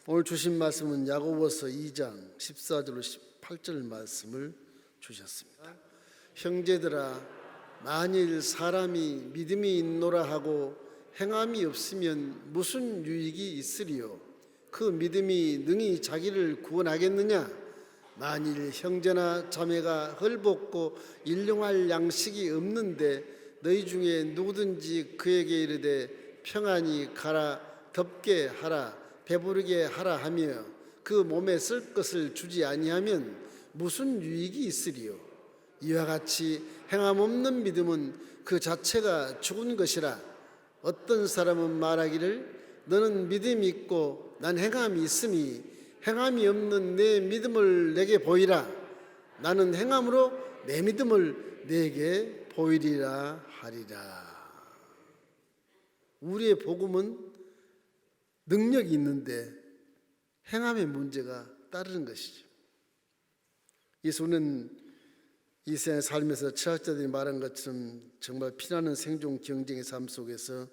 오늘 주신 말씀은 야고보서 2장 14절로 18절 말씀을 주셨습니다. 형제들아, 만일 사람이 믿음이 있노라 하고 행함이 없으면 무슨 유익이 있으리요? 그 믿음이 능히 자기를 구원하겠느냐? 만일 형제나 자매가 헐벗고 일용할 양식이 없는데 너희 중에 누구든지 그에게 이르되 평안히 가라, 덥게 하라, 배부르게 하라 하며 그 몸에 쓸 것을 주지 아니하면 무슨 유익이 있으리요? 이와 같이 행함 없는 믿음은 그 자체가 죽은 것이라. 어떤 사람은 말하기를 너는 믿음이 있고 난 행함이 있으니 행함이 없는 내 믿음을 내게 보이라. 나는 행함으로 내 믿음을 내게 보이리라 하리라. 우리의 복음은 능력이 있는데 행함의 문제가 따르는 것이죠. 예수는 이 세상에 살면서 철학자들이 말한 것처럼 정말 피나는 생존 경쟁의 삶 속에서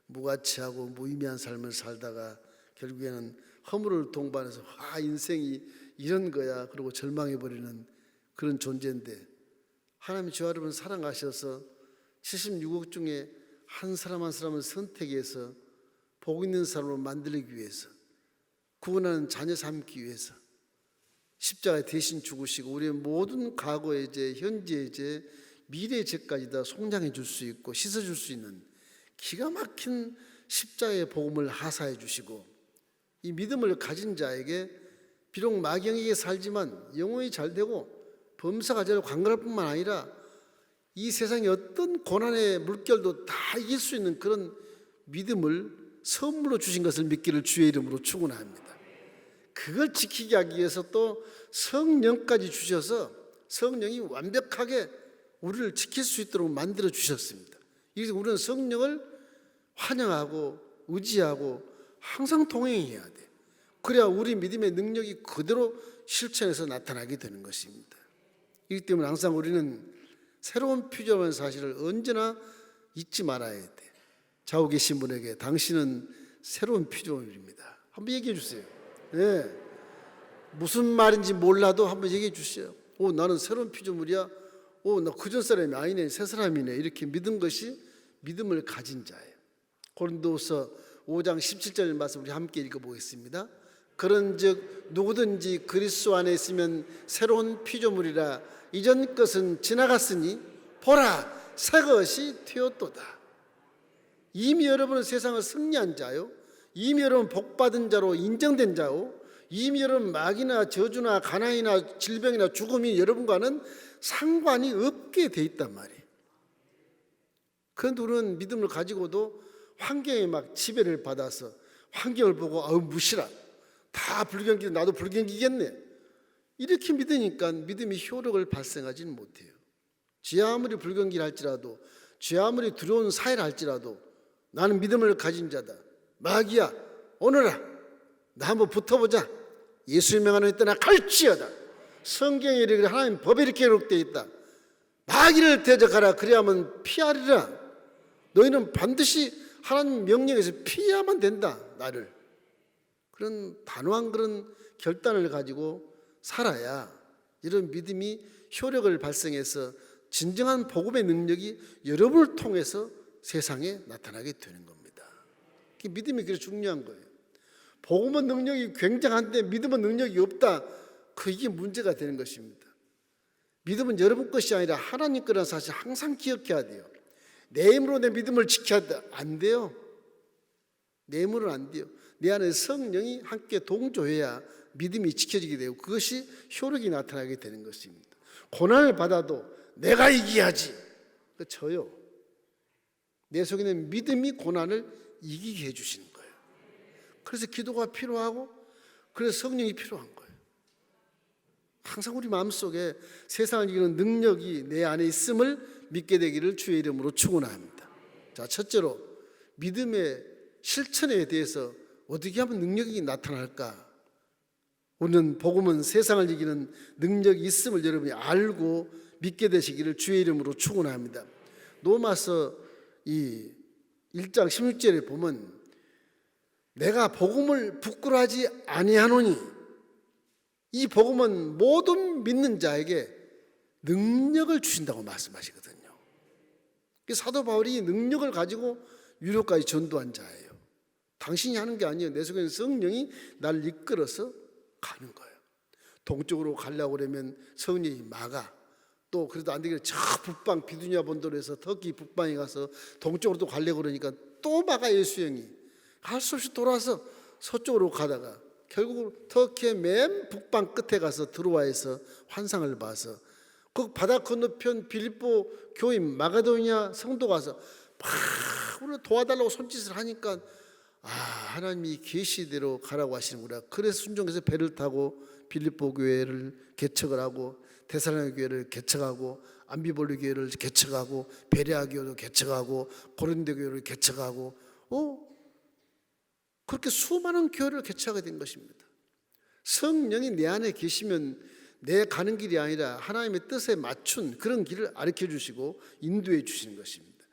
무가치하고 무의미한 삶을 살다가 결국에는 허물을 동반해서 인생이 이런 거야 그러고 절망해버리는 그런 존재인데, 하나님이 저와 여러분 사랑하셔서 76억 중에 한 사람 한 사람을 선택해서 복 있는 사람으로 만들기 위해서, 구원하는 자녀 삼기 위해서 십자가에 대신 죽으시고 우리의 모든 과거의 죄, 현재의 죄, 미래의 죄까지 다 속량해 줄 수 있고 씻어줄 수 있는 기가 막힌 십자가의 복음을 하사해 주시고, 이 믿음을 가진 자에게 비록 마귀에게 살지만 영혼이 잘 되고 범사가 잘 관건할 뿐만 아니라 이 세상의 어떤 고난의 물결도 다 이길 수 있는 그런 믿음을 선물로 주신 것을 믿기를 주의 이름으로 축원합니다. 그걸 지키게 하기 위해서 또 성령까지 주셔서 성령이 완벽하게 우리를 지킬 수 있도록 만들어 주셨습니다. 그래서 우리는 성령을 환영하고 의지하고 항상 동행해야 돼. 그래야 우리 믿음의 능력이 그대로 실천해서 나타나게 되는 것입니다. 이기 때문에 항상 우리는 새로운 피조물 사실을 언제나 잊지 말아야 돼. 좌우 계신 분에게 당신은 새로운 피조물입니다. 한번 얘기해 주세요. 네. 무슨 말인지 몰라도 한번 얘기해 주세요. 나는 새로운 피조물이야. 나 그전 사람이 아니네. 새 사람이네. 이렇게 믿은 것이 믿음을 가진 자예요. 고린도서 5장 17절 말씀 우리 함께 읽어보겠습니다. 그런즉 누구든지 그리스도 안에 있으면 새로운 피조물이라. 이전 것은 지나갔으니 보라, 새 것이 되었도다. 이미 여러분은 세상을 승리한 자요, 이미 여러분 복받은 자로 인정된 자요, 이미 여러분 마귀나 저주나 가난이나 질병이나 죽음이 여러분과는 상관이 없게 돼 있단 말이에요. 그런데 우리는 믿음을 가지고도 환경에 막 지배를 받아서 환경을 보고 무시라, 다 불경기, 나도 불경기겠네, 이렇게 믿으니까 믿음이 효력을 발생하지는 못해요. 죄 아무리 불경기를 할지라도, 죄 아무리 두려운 사회를 할지라도 나는 믿음을 가진 자다. 마귀야, 오너라, 나 한번 붙어보자. 예수의 명하는 떠나 갈지어다. 성경에 이르기를 하나님 법에 이렇게 기록되어 있다. 마귀를 대적하라, 그래야만 피하리라. 너희는 반드시 하나님 명령에서 피해야만 된다, 나를. 그런 단호한 그런 결단을 가지고 살아야 이런 믿음이 효력을 발생해서 진정한 복음의 능력이 여러분을 통해서 세상에 나타나게 되는 겁니다. 믿음이 그래서 중요한 거예요. 복음은 능력이 굉장한데 믿음은 능력이 없다, 이게 문제가 되는 것입니다. 믿음은 여러분 것이 아니라 하나님 거라는 사실 항상 기억해야 돼요. 내 힘으로 내 믿음을 지켜야 돼. 안 돼요. 내 힘으로는 안 돼요. 내 안에 성령이 함께 동조해야 믿음이 지켜지게 되고 그것이 효력이 나타나게 되는 것입니다. 고난을 받아도 내가 이겨야지, 져요. 내 속에 있는 믿음이 고난을 이기게 해주시는 거예요. 그래서 기도가 필요하고 그래서 성령이 필요한 거예요. 항상 우리 마음속에 세상을 이기는 능력이 내 안에 있음을 믿게 되기를 주의 이름으로 축원합니다. 자, 첫째로 믿음의 실천에 대해서 어떻게 하면 능력이 나타날까? 우리는 복음은 세상을 이기는 능력이 있음을 여러분이 알고 믿게 되시기를 주의 이름으로 축원합니다. 로마서 이 1장 16절에 보면 내가 복음을 부끄러워하지 아니하노니 이 복음은 모든 믿는 자에게 능력을 주신다고 말씀하시거든요. 사도 바울이 능력을 가지고 유럽까지 전도한 자예요. 당신이 하는 게 아니에요. 내 속에는 성령이 나를 이끌어서 가는 거예요. 동쪽으로 가려고 그러면 성령이 막아. 또 그래도 안 되겠네. 저 북방 비두냐 본도에서 터키 북방에 가서 동쪽으로 또 가려고 그러니까 또 막아. 예수형이 할 수 없이 돌아서 서쪽으로 가다가 결국 터키의 맨 북방 끝에 가서 드로아에서 환상을 봐서 그 바다 건너편 빌립보 교인 마가도니아 성도 가서 막 우리를 도와달라고 손짓을 하니까 하나님이 계시대로 가라고 하시는구나. 그래서 순종해서 배를 타고 빌립보 교회를 개척을 하고 데살로니가 교회를 개척하고 암비볼리 교회를 개척하고 베레아 교회를 개척하고 고린도 교회를 개척하고 그렇게 수많은 교회를 개척하게 된 것입니다. 성령이 내 안에 계시면 내 가는 길이 아니라 하나님의 뜻에 맞춘 그런 길을 가르쳐 주시고 인도해 주시는 것입니다.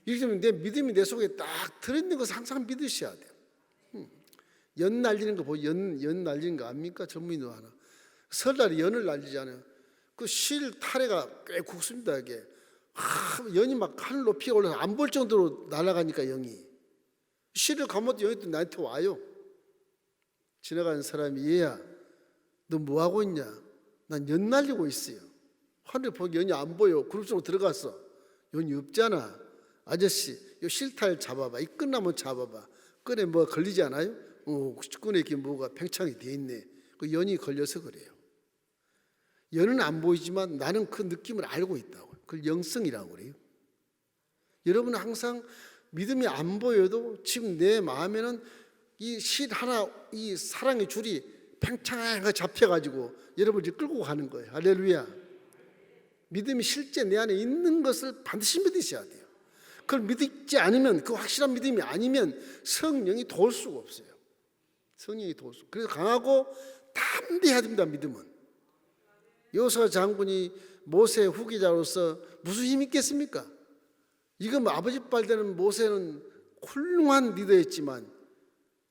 이렇게 되면 내 믿음이 내 속에 딱 들어있는 것을 항상 믿으셔야 돼요. 연 날리는 거 보고 연 날리는 거 압니까? 전문인도 하나. 설날에 연을 날리잖아요. 그 실 타래가 꽤 굵습니다. 이게 연이 막 하늘 높이 올라서 안 볼 정도로 날아가니까 영이 실을 감아도 영이 또 나한테 와요. 지나가는 사람이 얘야 너 뭐하고 있냐? 난 연 날리고 있어요. 하늘 보기 연이 안 보여. 그룹 속으로 들어갔어. 연이 없잖아. 아저씨 이 실타를 잡아봐. 이 끝나면 잡아봐. 끈에 뭐 걸리지 않아요? 끈에 이렇게 뭐가 팽창이 돼 있네. 그 연이 걸려서 그래요. 연은 안 보이지만 나는 그 느낌을 알고 있다고. 그걸 영성이라고 그래요. 여러분은 항상 믿음이 안 보여도 지금 내 마음에는 이 실 하나, 이 사랑의 줄이 팽창하게 잡혀가지고 여러분을 끌고 가는 거예요. 할렐루야. 믿음이 실제 내 안에 있는 것을 반드시 믿으셔야 돼요. 그걸 믿지 않으면, 그 확실한 믿음이 아니면 성령이 도울 수가 없어요. 성령이 도울 수. 그래서 강하고 담대해야 됩니다. 믿음은. 여호수아 장군이 모세 후계자로서 무슨 힘이 있겠습니까? 이거 뭐 아버지 빨 되는 모세는 훌륭한 리더였지만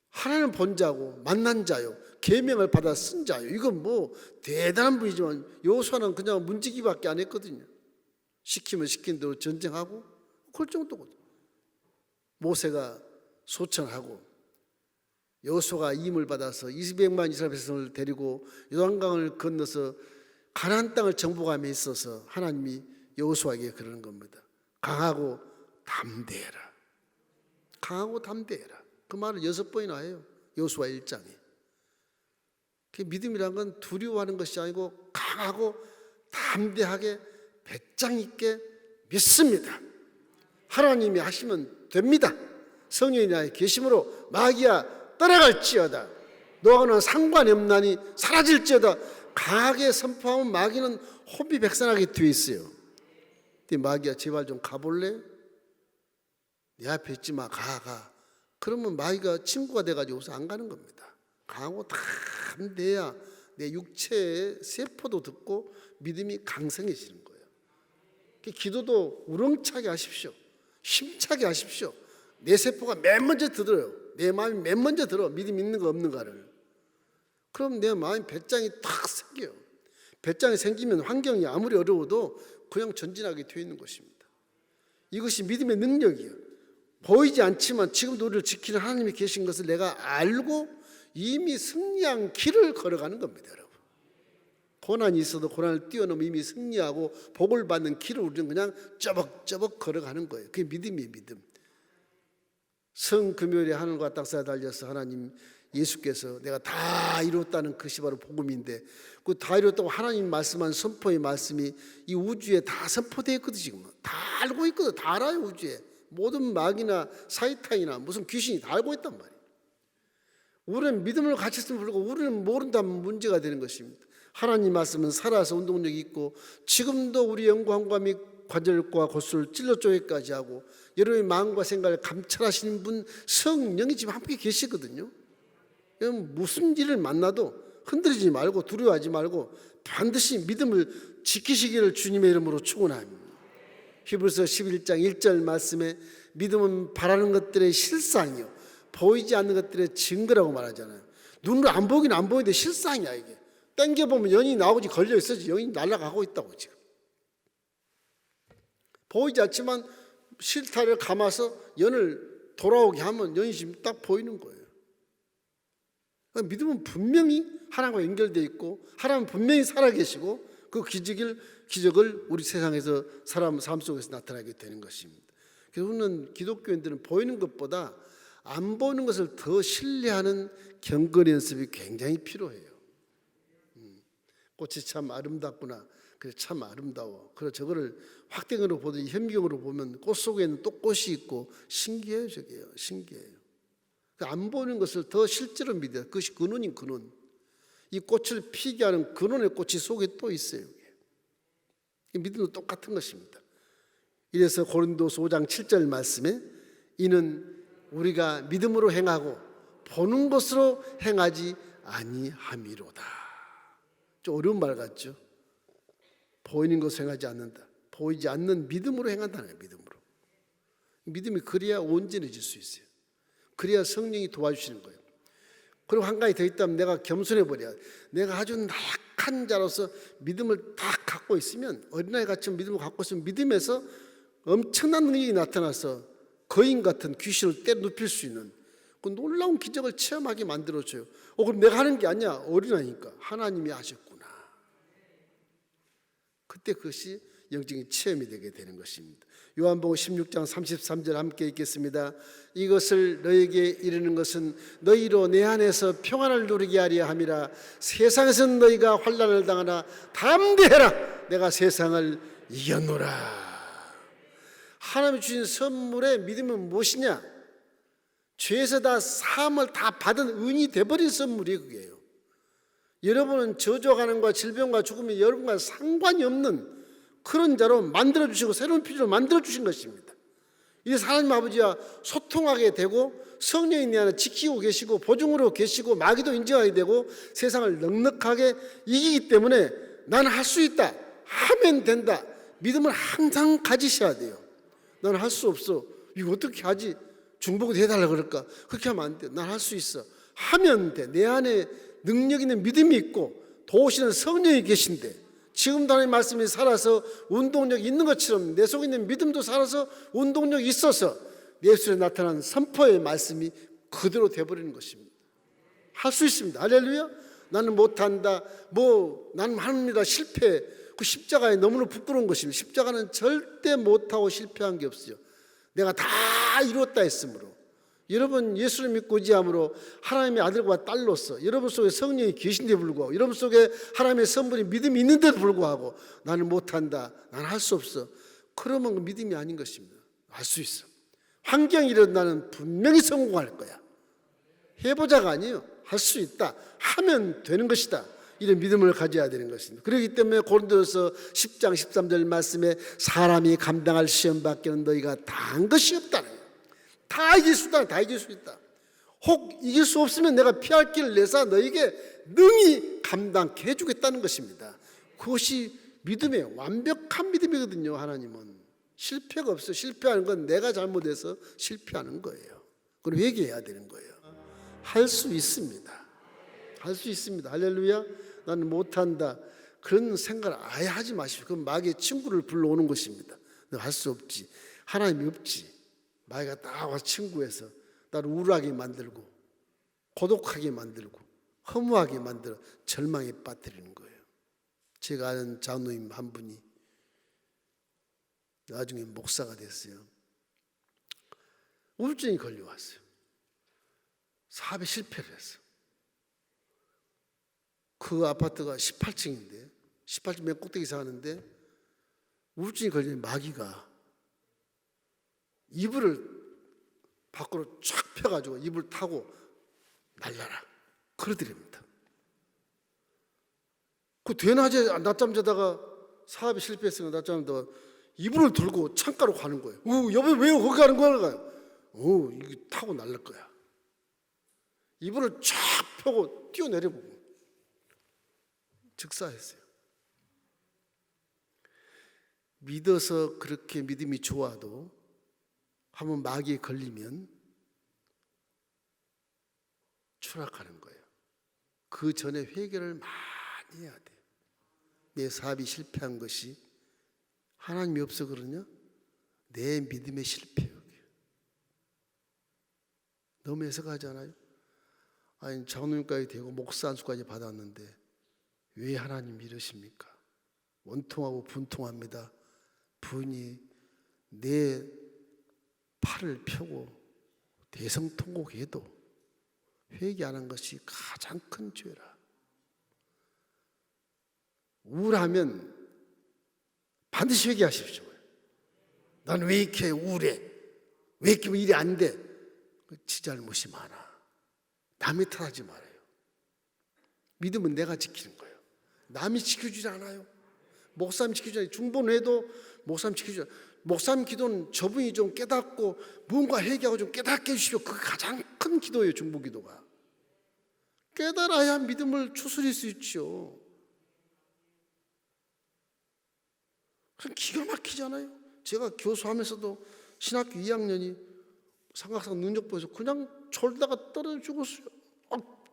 하나님 본 자고 만난 자요, 계명을 받아 쓴 자요. 이건 뭐 대단한 분이지만 여호수아는 그냥 문지기밖에 안 했거든요. 시키면 시킨 대로 전쟁하고 그럴 정도거든요. 모세가 소천하고 여호수아가 임을 받아서 200만 이스라엘 백성을 데리고 요단강을 건너서 가나안 땅을 정복함에 있어서 하나님이 여호수아에게 그러는 겁니다. 강하고 담대해라. 강하고 담대해라. 그 말을 6번이나 해요. 여호수아 1장에. 그 믿음이란 건 두려워하는 것이 아니고 강하고 담대하게 배짱 있게 믿습니다. 하나님이 하시면 됩니다. 성령이 나에 계심으로 마귀야 떠나갈지어다. 너하고는 상관이 없나니 사라질지어다. 강하게 선포하면 마귀는 혼비백산하게 되어 있어요. 마귀야 제발 좀 가볼래? 내 앞에 있지 마. 가. 그러면 마귀가 친구가 돼가지고서 안 가는 겁니다. 강하고 담대해야 내 육체의 세포도 듣고 믿음이 강성해지는 거예요. 기도도 우렁차게 하십시오. 힘차게 하십시오. 내 세포가 맨 먼저 들어요. 내 마음이 맨 먼저 들어. 믿음 있는 거 없는가를. 그럼 내 마음이 배짱이 탁 생겨요. 배짱이 생기면 환경이 아무리 어려워도 그냥 전진하게 되어 있는 것입니다. 이것이 믿음의 능력이에요. 보이지 않지만 지금도 우리를 지키는 하나님이 계신 것을 내가 알고 이미 승리한 길을 걸어가는 겁니다. 여러분, 고난이 있어도 고난을 뛰어넘어 이미 승리하고 복을 받는 길을 우리는 그냥 쩌벅쩌벅 걸어가는 거예요. 그게 믿음이에요. 믿음. 성금요일에 하늘과 땅사이에 달려서 하나님 예수께서 내가 다 이뤘다는 것이 바로 복음인데, 그 다 이뤘다고 하나님 말씀한 선포의 말씀이 이 우주에 다 선포되어 있거든. 지금 다 알고 있거든. 다 알아요. 우주에 모든 마귀나 사이타이나 무슨 귀신이 다 알고 있단 말이에요. 우리는 믿음을 가졌으면 불구하고 우리는 모른다면 문제가 되는 것입니다. 하나님 말씀은 살아서 운동력이 있고 지금도 우리 영광과 및 관절과 골수를 찔러 쪼개까지 하고 여러분의 마음과 생각을 감찰하시는 분 성령이 지금 함께 계시거든요. 여러분 무슨 일을 만나도 흔들리지 말고 두려워하지 말고 반드시 믿음을 지키시기를 주님의 이름으로 축원합니다. 히브리서 11장 1절 말씀에 믿음은 바라는 것들의 실상이요 보이지 않는 것들의 증거라고 말하잖아요. 눈으로 안 보긴 안 보이는데 실상이야 이게. 땡겨보면 연이 나오지 걸려있어지 연이 날아가고 있다고 지금. 보이지 않지만 실타를 감아서 연을 돌아오게 하면 연이 지금 딱 보이는 거예요. 그러니까 믿음은 분명히 하나님과 연결되어 있고 하나님은 분명히 살아계시고 그 기적을 우리 세상에서 사람 삶 속에서 나타나게 되는 것입니다. 그래서 우리는 기독교인들은 보이는 것보다 안 보이는 것을 더 신뢰하는 경건 연습이 굉장히 필요해요. 꽃이 참 아름답구나. 그래 참 아름다워. 그래 저거를 확대경으로 보든지 현미경으로 보면 꽃 속에는 또 꽃이 있고 신기해요. 저게요. 신기해요. 안 보이는 것을 더 실제로 믿어요. 그것이 근원인 근원. 이 꽃을 피게 하는 근원의 꽃이 속에 또 있어요. 믿음도 똑같은 것입니다. 이래서 고린도서 5장 7절 말씀에 이는 우리가 믿음으로 행하고 보는 것으로 행하지 아니함이로다. 좀 어려운 말 같죠? 보이는 것으로 행하지 않는다. 보이지 않는 믿음으로 행한다는 거예요. 믿음으로. 믿음이 그래야 온전해질 수 있어요. 그래야 성령이 도와주시는 거예요. 그리고 한 가지 더 있다면 내가 겸손해 버려야 돼. 내가 아주 나약한 자로서 믿음을 딱 갖고 있으면 어린아이 같이 믿음을 갖고 있으면 믿음에서 엄청난 능력이 나타나서 거인 같은 귀신을 때눕힐 수 있는 그 놀라운 기적을 체험하게 만들어줘요. 그럼 내가 하는 게 아니야. 어린아이니까 하나님이 하셨구나. 그때 그것이 영적인 체험이 되게 되는 것입니다. 요한복음 16장 33절 함께 읽겠습니다. 이것을 너에게 이르는 것은 너희로 내 안에서 평안을 누리게 하려 함이라. 세상에서는 너희가 환난을 당하나 담대해라. 내가 세상을 이겼노라. 하나님이 주신 선물의 믿음은 무엇이냐? 죄에서 다 사함을 다 받은 은이 돼버린 선물이 그게요. 여러분은 저주와 가난과 질병과 죽음이 여러분과 상관이 없는 그런 자로 만들어주시고 새로운 피조로 만들어주신 것입니다. 이래서 하나님 아버지와 소통하게 되고 성령이 내 안에 지키고 계시고 보증으로 계시고 마귀도 인정하게 되고 세상을 넉넉하게 이기기 때문에 나는 할 수 있다. 하면 된다. 믿음을 항상 가지셔야 돼요. 나는 할 수 없어. 이거 어떻게 하지? 중보도 해달라 그럴까? 그렇게 하면 안 돼. 난 할 수 있어. 하면 돼. 내 안에 능력 있는 믿음이 있고 도우시는 성령이 계신데 지금도 하나님 말씀이 살아서 운동력이 있는 것처럼 내 속에 있는 믿음도 살아서 운동력이 있어서 내 속에 나타난 선포의 말씀이 그대로 돼버리는 것입니다. 할 수 있습니다. 할렐루야. 나는 못한다. 나는 합니다. 실패. 그 십자가에 너무나 부끄러운 것입니다. 십자가는 절대 못하고 실패한 게 없어요. 내가 다 이루었다 했으므로. 여러분 예수를 믿고 의지함으로 하나님의 아들과 딸로서 여러분 속에 성령이 계신데 불구하고 여러분 속에 하나님의 선물이 믿음이 있는데도 불구하고 나는 못한다. 나는 할 수 없어. 그러면 그 믿음이 아닌 것입니다. 할 수 있어. 환경이 이런 나는 분명히 성공할 거야. 해보자가 아니에요. 할 수 있다. 하면 되는 것이다. 이런 믿음을 가져야 되는 것입니다. 그렇기 때문에 고린도서 10장 13절 말씀에 사람이 감당할 시험 밖에는 너희가 다 한 것이 없다는 거예요. 다 이길 수 있다. 다 이길 수 있다. 혹 이길 수 없으면 내가 피할 길을 내사 너희에게 능히 감당케 해주겠다는 것입니다. 그것이 믿음의 완벽한 믿음이거든요. 하나님은 실패가 없어요. 실패하는 건 내가 잘못해서 실패하는 거예요. 그럼 회개해야 되는 거예요. 할 수 있습니다. 할 수 있습니다. 할렐루야. 나는 못한다. 그런 생각을 아예 하지 마십시오. 그건 마귀의 친구를 불러오는 것입니다. 너 할 수 없지. 하나님이 없지. 마귀가 딱 와서 친구해서 나를 우울하게 만들고 고독하게 만들고 허무하게 만들어 절망에 빠뜨리는 거예요. 제가 아는 장로님 한 분이 나중에 목사가 됐어요. 우울증이 걸려왔어요. 사업에 실패를 했어요. 그 아파트가 18층인데 18층 맨 꼭대기 사는데 우울증이 걸린 마귀가 이불을 밖으로 쫙 펴가지고 이불 타고 날라라 그러더랍니다. 그 대낮에 낮잠 자다가 사업이 실패했으니까 낮잠 자다가 이불을 들고 창가로 가는 거예요. 여보 왜 거기 가는 거야? 이게 타고 날릴 거야. 이불을 쫙 펴고 뛰어내려보고 즉사했어요. 믿어서 그렇게 믿음이 좋아도 한번 마귀에 걸리면 추락하는 거예요. 그 전에 회개를 많이 해야 돼요. 내 사업이 실패한 것이 하나님이 없어 그러냐? 내 믿음의 실패예요. 너무 해석하잖아요. 아니 장로님까지 되고 목사 안수까지 받았는데 왜 하나님 이러십니까? 원통하고 분통합니다. 분이 내 팔을 펴고 대성통곡해도 회개하는 것이 가장 큰 죄라. 우울하면 반드시 회개하십시오. 난 왜 이렇게 우울해? 왜 이렇게 일이 안 돼? 지 잘못이 많아. 남이 탓하지 말아요. 믿음은 내가 지키는 거예요. 남이 지켜주지 않아요. 목사님 지켜주지 않아요. 중보해도 목사님 지켜주지 않아요. 목사님 기도는 저분이 좀 깨닫고 무언가 회개하고 좀 깨닫게 해주시오. 그게 가장 큰 기도예요. 중보 기도가. 깨달아야 믿음을 추스릴 수 있죠. 기가 막히잖아요. 제가 교수하면서도 신학교 2학년이 삼각산 능력보에서 그냥 졸다가 떨어져 죽었어요.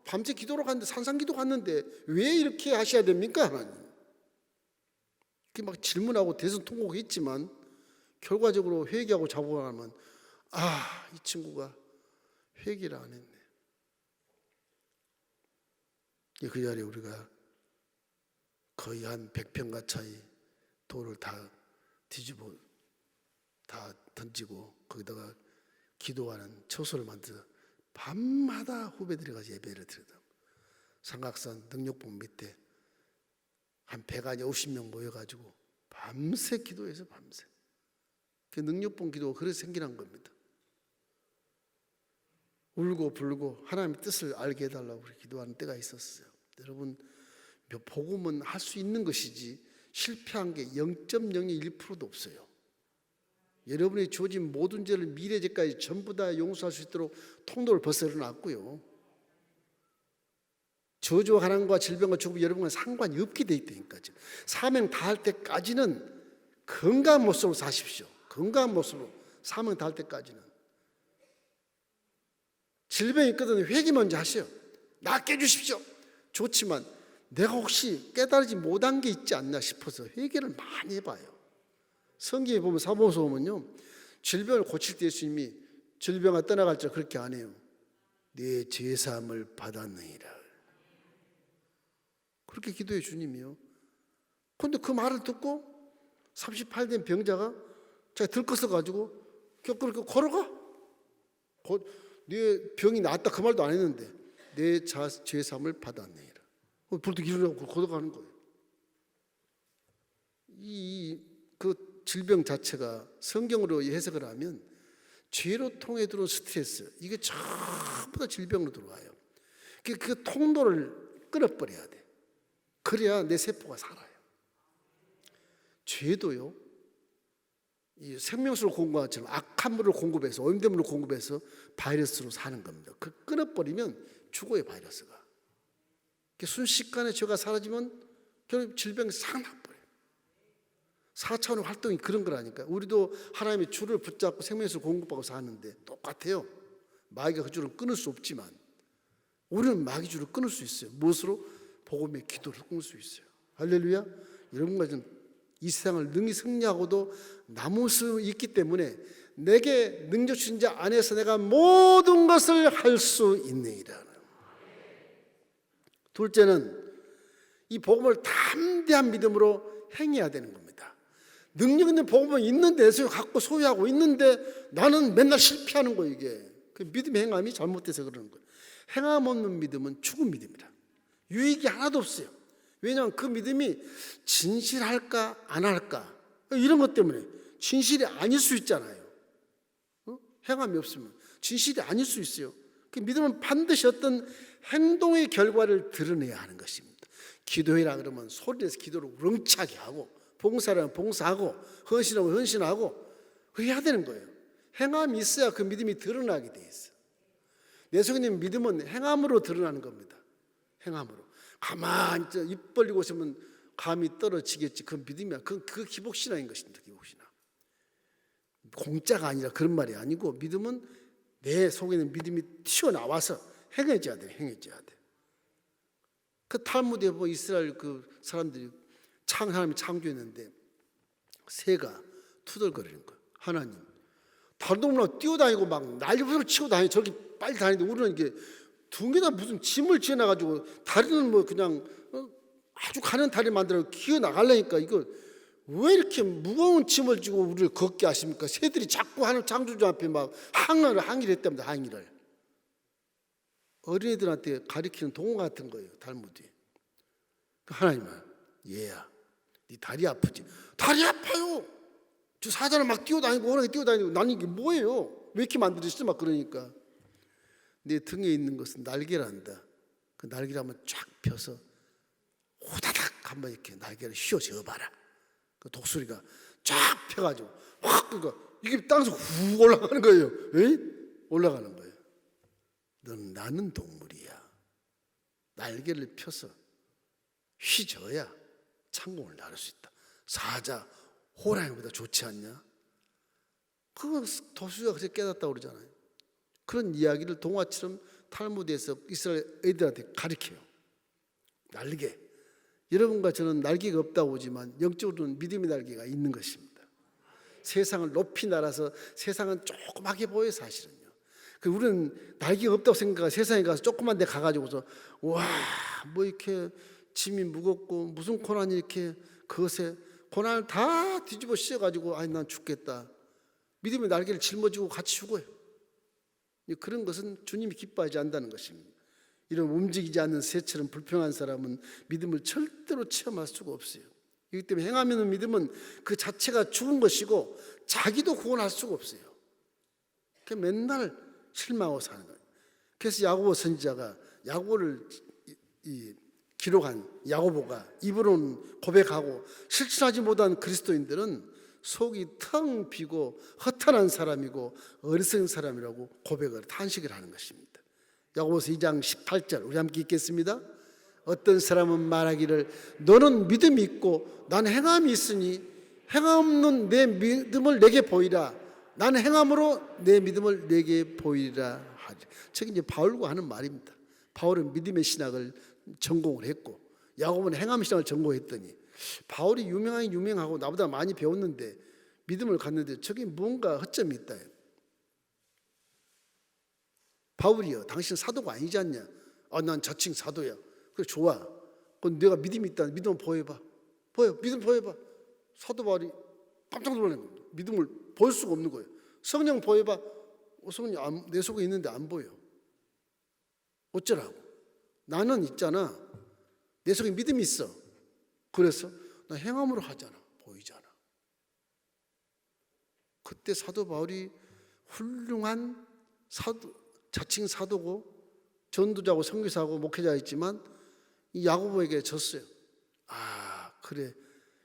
밤새 기도로 갔는데 산상기도 갔는데 왜 이렇게 하셔야 됩니까 하나님? 막 질문하고 대성통곡했지만 결과적으로 회개하고 자복하면 이 친구가 회개를 안 했네. 그 자리에 우리가 거의 한 100평 가까이 돌을 다 뒤집어 다 던지고 거기다가 기도하는 처소를 만들어 밤마다 후배들이 가서 예배를 드리다. 삼각산 능력봉 밑에 한 150명 모여가지고 밤새 기도해서 밤새. 그 능력봉 기도가 그래서 생기는 겁니다. 울고 불고 하나님의 뜻을 알게 해달라고 우리 기도하는 때가 있었어요. 여러분, 복음은 할 수 있는 것이지 실패한 게 0.01%도 없어요. 여러분이 주어진 모든 죄를 미래죄까지 전부 다 용서할 수 있도록 통로를 벌써놨고요. 저주와 가난과 질병과 죽음이 여러분과 상관이 없게 돼 있다니까. 사명 다할 때까지는 건강한 모습으로 사십시오. 건강한 모습으로 사명 다할 때까지는. 질병이 있거든 회개 먼저 하세요. 낫게 해주십시오. 좋지만 내가 혹시 깨달지 못한 게 있지 않나 싶어서 회개를 많이 해봐요. 성경에 보면 사복음서 보면요, 질병을 고칠 때 예수님이 질병아 떠나갈 줄 그렇게 안 해요. 네 죄사함을 받았느니라. 그렇게 기도해 주님이요. 그런데 그 말을 듣고 38된 병자가 자기 들것을 가지고 그렇게 걸어가. 네 병이 나았다 그 말도 안 했는데 내 죄사함을 받았느니라. 불도 기르라고 걸어가는 거예요. 그 질병 자체가 성경으로 해석을 하면 죄로 통해 들어온 스트레스, 이게 전부 다 질병으로 들어와요. 그 통로를 끊어버려야 돼. 그래야 내 세포가 살아요. 죄도요, 이 생명수를 공급한 것처럼 악한 물을 공급해서, 오염된 물을 공급해서 바이러스로 사는 겁니다. 그 끊어버리면 죽어요, 바이러스가. 순식간에 죄가 사라지면 결국 질병이 싹 나버려요. 4차원의 활동이 그런 거라니까. 우리도 하나님의 줄을 붙잡고 생명수를 공급하고 사는데 똑같아요. 마귀가 그 줄을 끊을 수 없지만 우리는 마귀 줄을 끊을 수 있어요. 무엇으로? 복음의 기도를 끊을 수 있어요. 할렐루야. 여러분과 저는 이 세상을 능히 승리하고도 남을 수 있기 때문에 내게 능력 주신 자 안에서 내가 모든 것을 할 수 있느니라. 둘째는 이 복음을 담대한 믿음으로 행해야 되는 겁니다. 능력 있는 복음은 있는데 갖고 소유하고 있는데 나는 맨날 실패하는 거예요. 이게 그 믿음의 행함이 잘못돼서 그러는 거예요. 행함 없는 믿음은 죽은 믿음이다. 유익이 하나도 없어요. 왜냐하면 그 믿음이 진실할까 안 할까 이런 것 때문에 진실이 아닐 수 있잖아요. 행함이 없으면 진실이 아닐 수 있어요. 그 믿음은 반드시 어떤 행동의 결과를 드러내야 하는 것입니다. 기도해라 그러면 소리내서 기도를 우렁차게 하고, 봉사라면 봉사하고, 헌신하면 헌신하고 해야 되는 거예요. 행함이 있어야 그 믿음이 드러나게 돼 있어요. 내 속에 있는 믿음은 행함으로 드러나는 겁니다. 행함으로. 가만히 입 벌리고 있으면 감이 떨어지겠지. 그 믿음이야. 그 기복신앙인 것입니다. 기복신앙. 공짜가 아니라 그런 말이 아니고, 믿음은 내 속에 있는 믿음이 튀어나와서 행해져야 돼. 행해져야 돼. 그 탈무드에 보면 이스라엘 그 사람들이 하나님이 창조했는데 새가 투덜거리는 거예요. 하나님 달동무나 뛰어다니고 막 난리부터 치고 다니고 저렇게 빨리 다니는데 우리는 이게 둥에다 무슨 짐을 지어놔가지고 다리는 뭐 그냥 아주 가는 다리 만들어 기어 나가려니까 이거 왜 이렇게 무거운 짐을 지고 우리를 걷게 하십니까? 새들이 자꾸 하는 창조주 앞에 막 항의를 했답니다. 항의를. 어린애들한테 가리키는 동화 같은 거예요. 탈무드에. 하나님은 얘야 네 다리 아프지? 다리 아파요. 저 사자는 막 뛰어다니고 호랑이 뛰어다니고 나는 이게 뭐예요? 왜 이렇게 만들어지지? 막 그러니까 내 등에 있는 것은 날개란다. 그 날개를 한번 쫙 펴서 호다닥 한번 이렇게 날개를 휘어져봐라. 그 독수리가 쫙 펴가지고 확 그러니까 이게 땅에서 훅 올라가는 거예요. 에이? 올라가는 거예요. 넌 나는 동물이야. 날개를 펴서 휘져야 창공을 나를 수 있다. 사자, 호랑이보다 좋지 않냐? 그거 독수리가 그렇게 깨닫다고 그러잖아요. 그런 이야기를 동화처럼 탈무드에서 이스라엘 애들한테 가르쳐요. 날개. 여러분과 저는 날개가 없다고 보지만 영적으로는 믿음의 날개가 있는 것입니다. 세상을 높이 날아서 세상은 조그맣게 보여요. 사실은요. 우리는 날개가 없다고 생각하고 세상에 가서 조그만 데 가가지고서 와 뭐 이렇게 짐이 무겁고 무슨 고난이 이렇게 거세 고난을 다 뒤집어 씌워가지고 아니 난 죽겠다. 믿음의 날개를 짊어지고 같이 죽어요. 그런 것은 주님이 기뻐하지 않는다는 것입니다. 이런 움직이지 않는 새처럼 불평한 사람은 믿음을 절대로 체험할 수가 없어요. 이기 때문에 행하면 있는 믿음은 그 자체가 죽은 것이고 자기도 구원할 수가 없어요. 맨날 실망하고 사는 거예요. 그래서 야고보 선지자가 야고보를 기록한 야고보가 입으로는 고백하고 실천하지 못한 그리스도인들은 속이 텅 비고 허탄한 사람이고 어리석은 사람이라고 고백을 탄식을 하는 것입니다. 야고보서 2장 18절 우리 함께 읽겠습니다. 어떤 사람은 말하기를 너는 믿음이 있고 나는 행함이 있으니 행함 없는 내 믿음을 내게 보이라. 나는 행함으로 내 믿음을 내게 보이라 하지. 즉 이제 바울과 하는 말입니다. 바울은 믿음의 신학을 전공을 했고 야고보는 행함 신학을 전공했더니 바울이 유명하고 나보다 많이 배웠는데 믿음을 갖는데 저게 뭔가 허점이 있다. 바울이요, 당신 사도가 아니지 않냐? 난 자칭 사도야. 그래 좋아. 그럼 내가 믿음이 있다. 믿음을 보여봐. 믿음 보여봐. 사도 바울이 깜짝 놀라는 겁니다. 믿음을 볼 수가 없는 거예요. 성령 보여봐. 성령 내 속에 있는데 안 보여. 어쩌라고? 나는 있잖아. 내 속에 믿음이 있어. 그래서 나 행함으로 하잖아. 보이잖아. 그때 사도 바울이 훌륭한 자칭 사도고 전도자고 선교사고 목회자였지만 이 야고보에게 졌어요. 그래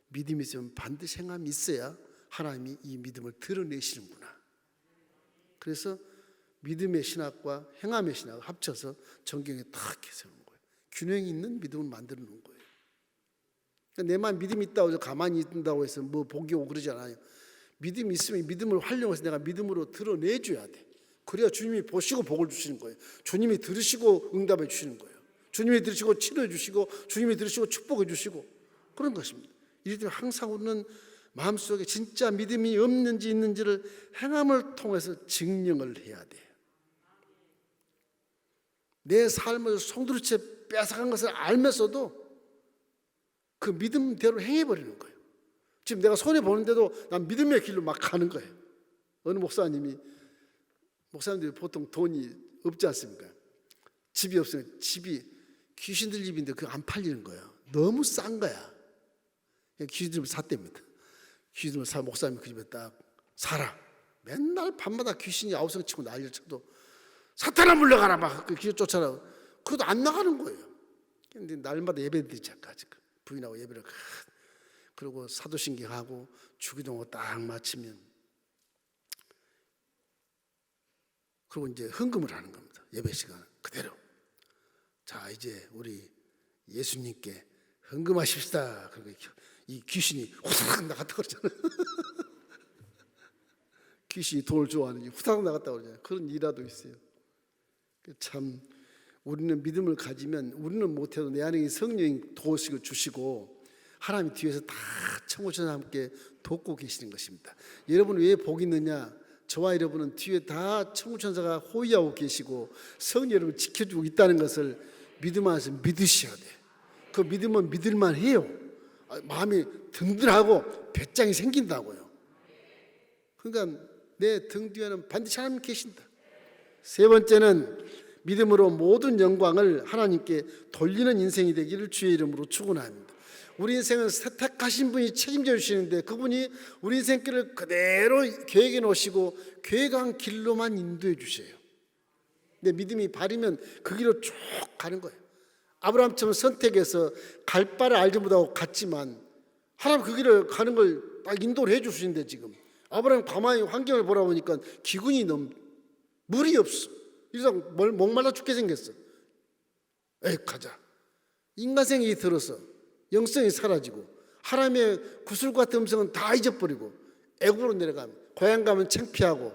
믿음이 있으면 반드시 행함이 있어야 하나님이 이 믿음을 드러내시는구나. 그래서 믿음의 신학과 행함의 신학을 합쳐서 성경에 딱 해서는 거예요. 균형 있는 믿음을 만들어 놓은 거예요. 그러니까 내만 믿음이 있다고 해서 가만히 있다고 해서 뭐 복이 오고 그러지 않아요. 믿음이 있으면 믿음을 활용해서 내가 믿음으로 드러내줘야 돼. 그래야 주님이 보시고 복을 주시는 거예요. 주님이 들으시고 응답해 주시는 거예요. 주님이 들으시고 치료해 주시고 주님이 들으시고 축복해 주시고 그런 것입니다. 이럴 때 항상 우리는 마음속에 진짜 믿음이 없는지 있는지를 행함을 통해서 증명을 해야 돼요. 내 삶을 송두리째 뺏어간 것을 알면서도 그 믿음대로 행해버리는 거예요. 지금 내가 손해보는데도 난 믿음의 길로 막 가는 거예요. 어느 목사님들이 보통 돈이 없지 않습니까? 집이 없으면 집이 귀신들 집인데 그거 안 팔리는 거예요. 너무 싼 거야. 귀신들 샀답니다. 귀신들 사 목사님이 그 집에 딱 살아. 맨날 밤마다 귀신이 아우성 치고 난리를 쳐도 사탄아 물러가라 막 그 귀신 쫓아라. 그래도 안 나가는 거예요. 근데 날마다 예배 드리자까 지금 부인하고 예배를 그리고 사도신경하고 주기도하고 딱 마치면 그리고 이제 헌금을 하는 겁니다. 예배 시간 그대로. 자 이제 우리 예수님께 헌금하십시다. 그리고 이 귀신이 후다닥 나갔다 그러잖아요. 귀신이 돈을 좋아하는지 후다닥 나갔다 그러잖아요. 그런 일화도 있어요. 참 우리는 믿음을 가지면 우리는 못해도 내 안에 성령이 도우시고 주시고 하나님이 뒤에서 다 천구천사 함께 돕고 계시는 것입니다. 여러분 왜 복이 있느냐? 저와 여러분은 뒤에 다 천구천사가 호위하고 계시고 성령 여러분을 지켜주고 있다는 것을 믿음 안에서 믿으셔야 돼. 그 믿음은 믿을만 해요. 마음이 든든하고 배짱이 생긴다고요. 그러니까 내 등 뒤에는 반드시 하나님 계신다. 세 번째는 믿음으로 모든 영광을 하나님께 돌리는 인생이 되기를 주의 이름으로 축원합니다. 우리 인생은 택하신 분이 책임져 주시는데 그분이 우리 인생길을 그대로 계획해 놓으시고 계획한 길로만 인도해 주셔요. 내 믿음이 바르면 그 길로 쭉 가는 거예요. 아브라함처럼 선택해서 갈 바를 알지 못하고 갔지만 하나님 그 길을 가는 걸 딱 인도를 해 주시는데 지금 아브라함 가만히 환경을 보라 보니까 기근이 너무 물이 없어. 이러다 목말라 죽게 생겼어. 에이 가자. 인간생이 들어서 영성이 사라지고 하나님의 구슬 같은 음성은 다 잊어버리고 애굽으로 내려가면 고향 가면 창피하고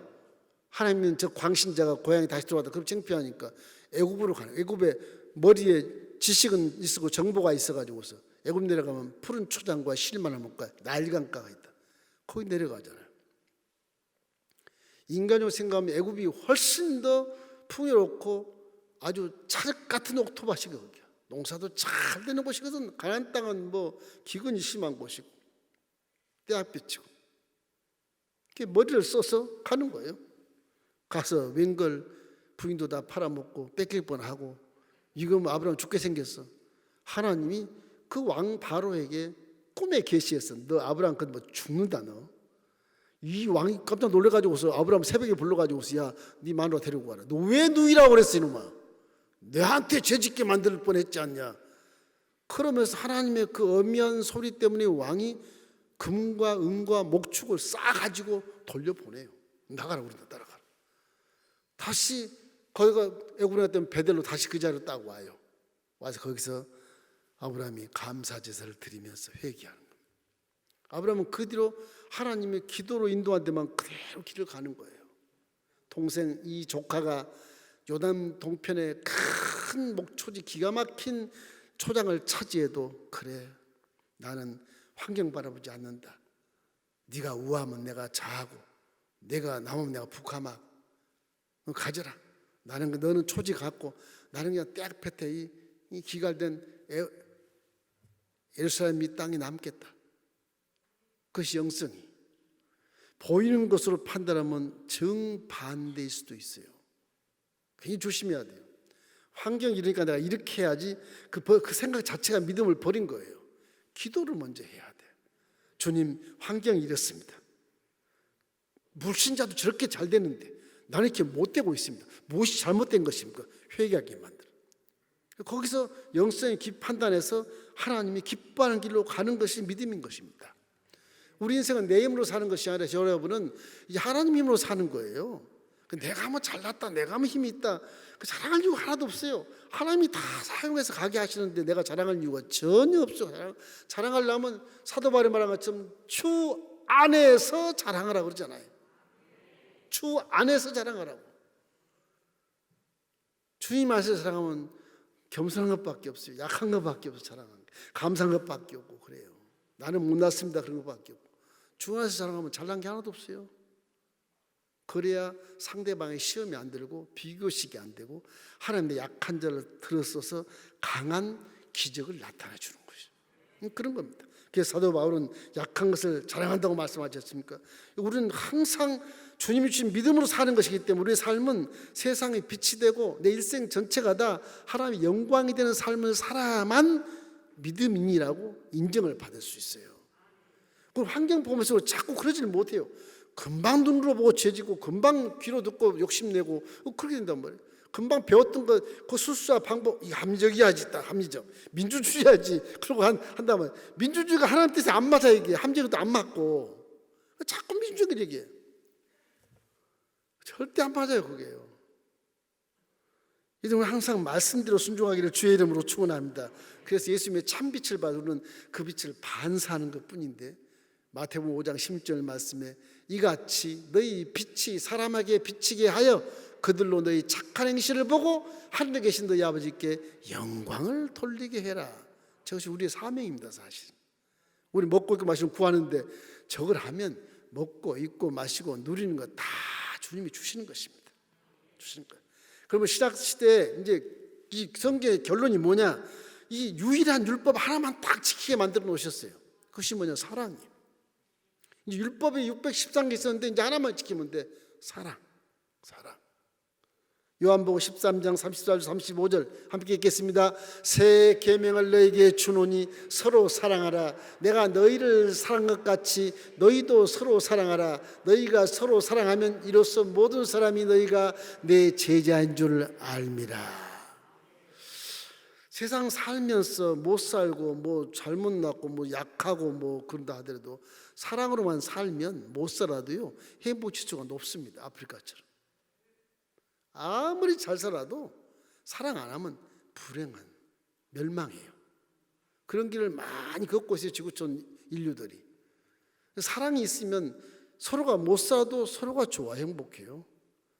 하나님은 저 광신자가 고향에 다시 들어왔다 그럼 창피하니까 애굽으로 가는 애굽에 머리에 지식은 있고 정보가 있어가지고서 애굽 내려가면 푸른 초장과 실만한 목과 날강가가 있다. 거기 내려가잖아요. 인간적으로 생각하면 애굽이 훨씬 더 풍요롭고 아주 찰흙 같은 옥토밭이거든요. 농사도 잘 되는 곳이거든. 가나안 땅은 뭐 기근이 심한 곳이고 떼약볕이고 이렇게 머리를 써서 가는 거예요. 가서 웬걸 부인도 다 팔아먹고 뺏길 뻔하고 이거 뭐 아브라함 죽게 생겼어. 하나님이 그 왕 바로에게 꿈에 계시했어. 너 아브라함 뭐 죽는다 너. 이 왕이 깜짝 놀래가지고서 아브라함 새벽에 불러가지고서 야 네 마누라 데리고 가라. 너 왜 누이라고 그랬어 이놈아. 내한테 죄짓게 만들 뻔했지 않냐. 그러면서 하나님의 그 엄미한 소리 때문에 왕이 금과 은과 목축을 싸가지고 돌려보내요. 나가라 우리도 따라가라. 다시 거기가 애굽에 갔던 베델로 다시 그 자리로 딱 와요. 와서 거기서 아브라함이 감사제사를 드리면서 회개하는 거예요. 아브라함은 그 뒤로 하나님의 기도로 인도한 데만 그대로 길을 가는 거예요. 동생 이 조카가 요단 동편에 큰 목초지 기가 막힌 초장을 차지해도 그래 나는 환경 바라보지 않는다. 네가 우하면 내가 자하고 내가 남으면 내가 북하마 가져라. 나는 너는 초지 갖고 나는 그냥 떼약볕에 이 기갈된 예루살렘 이 땅이 남겠다. 그것이 영성이 보이는 것으로 판단하면 정반대일 수도 있어요. 굉장히 조심해야 돼요. 환경이 이러니까 내가 이렇게 해야지 그 생각 자체가 믿음을 버린 거예요. 기도를 먼저 해야 돼. 주님 환경이 이렇습니다. 불신자도 저렇게 잘 되는데 나는 이렇게 못되고 있습니다. 무엇이 잘못된 것입니까? 회개하게 만들어. 거기서 영성의 판단해서 하나님이 기뻐하는 길로 가는 것이 믿음인 것입니다. 우리 인생은 내 힘으로 사는 것이 아니라 여러분은 이제 하나님 힘으로 사는 거예요. 내가 뭐 잘났다, 내가 뭐 힘이 있다, 그 자랑할 이유가 하나도 없어요. 하나님이 다 사용해서 가게 하시는데 내가 자랑할 이유가 전혀 없어. 자랑하려면 사도 바울이 말한 것처럼 주 안에서 자랑하라고 그러잖아요. 주 안에서 자랑하라고. 주님 안에서 자랑하면 겸손한 것밖에 없어요. 약한 것밖에 없어 자랑하는 게. 감사한 것밖에 없고 그래요. 나는 못났습니다 그런 것밖에 없고. 주 안에서 자랑하면 잘난 게 하나도 없어요. 그래야 상대방의 시험이 안 들고 비교식이 안 되고 하나님의 약한 자를 들어서서 강한 기적을 나타내 주는 것이죠. 그런 겁니다. 그래서 사도 바울은 약한 것을 자랑한다고 말씀하지 않습니까? 우리는 항상 주님이 주신 믿음으로 사는 것이기 때문에 우리의 삶은 세상의 빛이 되고 내 일생 전체가 다 하나님의 영광이 되는 삶을 살아야만 믿음인이라고 인정을 받을 수 있어요. 그럼 환경 보면서 자꾸 그러지를 못해요. 금방 눈으로 보고 죄지고 금방 귀로 듣고 욕심내고 그렇게 된단 말이에요. 금방 배웠던 거 그 수수와 방법 이 합리적이야지 딱 합리적 민주주의야지 그러고 한다면 민주주의가 하나님 뜻에 안 맞아 이게 합리적도 안 맞고 자꾸 민주주의 얘기해. 절대 안 맞아요 그게요. 이들은 항상 말씀대로 순종하기를 주의 이름으로 축원합니다. 그래서 예수님의 참빛을 받으는 그 빛을 반사하는 것뿐인데 마태복음 5장 16절 말씀에 이같이 너희 빛이 사람에게 비치게 하여 그들로 너희 착한 행실을 보고 하늘에 계신 너희 아버지께 영광을 돌리게 해라. 저것이 우리의 사명입니다. 사실 우리 먹고 있고 마시고 구하는데 저걸 하면 먹고 있고 마시고 누리는 거 다 주님이 주시는 것입니다. 주시는 거예요. 그러면 신약 시대에 이제 이 성경의 결론이 뭐냐? 이 유일한 율법 하나만 딱 지키게 만들어 놓으셨어요. 그것이 뭐냐? 사랑이에요. 율법이 613개 있었는데 이제 하나만 지키면 돼. 사랑. 요한복음 13장 34절 35절 함께 읽겠습니다. 새 계명을 너희에게 주노니 서로 사랑하라. 내가 너희를 사랑한 것 같이 너희도 서로 사랑하라. 너희가 서로 사랑하면 이로써 모든 사람이 너희가 내 제자인 줄 알미라. 세상 살면서 못 살고 뭐 잘못 낳고 뭐 약하고 뭐 그런다 하더라도 사랑으로만 살면 못 살아도요 행복 지수가 높습니다. 아프리카처럼. 아무리 잘 살아도 사랑 안 하면 불행한 멸망해요. 그런 길을 많이 걷고 있어요. 지구촌 인류들이. 사랑이 있으면 서로가 못 살아도 서로가 좋아 행복해요.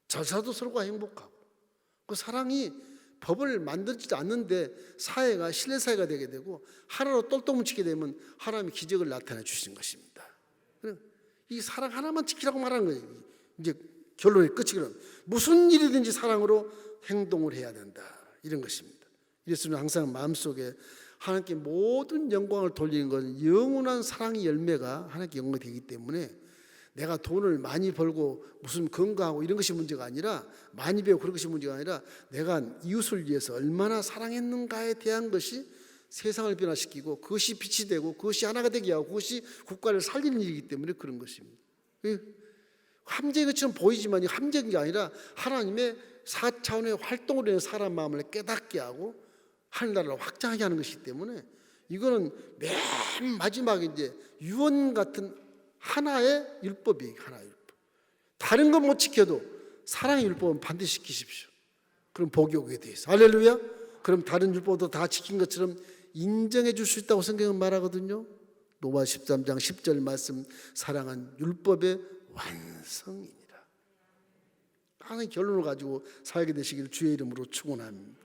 잘 살아도 서로가 행복하고. 그 사랑이 법을 만들지 않는데 사회가 신뢰 사회가 되게 되고 하나로 똘똘 뭉치게 되면 하나님의 기적을 나타내 주시는 것입니다. 이 사랑 하나만 지키라고 말하는 거예요. 이제 결론의 끝이 그럼 무슨 일이든지 사랑으로 행동을 해야 된다 이런 것입니다. 그래서 항상 마음속에 하나님께 모든 영광을 돌리는 것은 영원한 사랑의 열매가 하나님께 영광이 되기 때문에 내가 돈을 많이 벌고 무슨 건강하고 이런 것이 문제가 아니라 많이 배우고 그런 것이 문제가 아니라 내가 이웃을 위해서 얼마나 사랑했는가에 대한 것이 세상을 변화시키고 그것이 빛이 되고 그것이 하나가 되게 하고 그것이 국가를 살리는 일이기 때문에 그런 것입니다. 함정인 것처럼 보이지만 이 함정인 게 아니라 하나님의 4차원의 활동으로 인해 사람 마음을 깨닫게 하고 하늘나라를 확장하게 하는 것이기 때문에 이거는 맨 마지막에 이제 유언 같은 하나의 율법이 하나의 율법. 다른 건 못 지켜도 사랑의 율법은 반드시 지키십시오. 그럼 복이 오게 돼 있어. 할렐루야. 그럼 다른 율법도 다 지킨 것처럼 인정해 줄 수 있다고 성경은 말하거든요. 로마 13장 10절 말씀 사랑은 율법의 완성이니라. 하나의 결론을 가지고 살게 되시기를 주의 이름으로 축원합니다.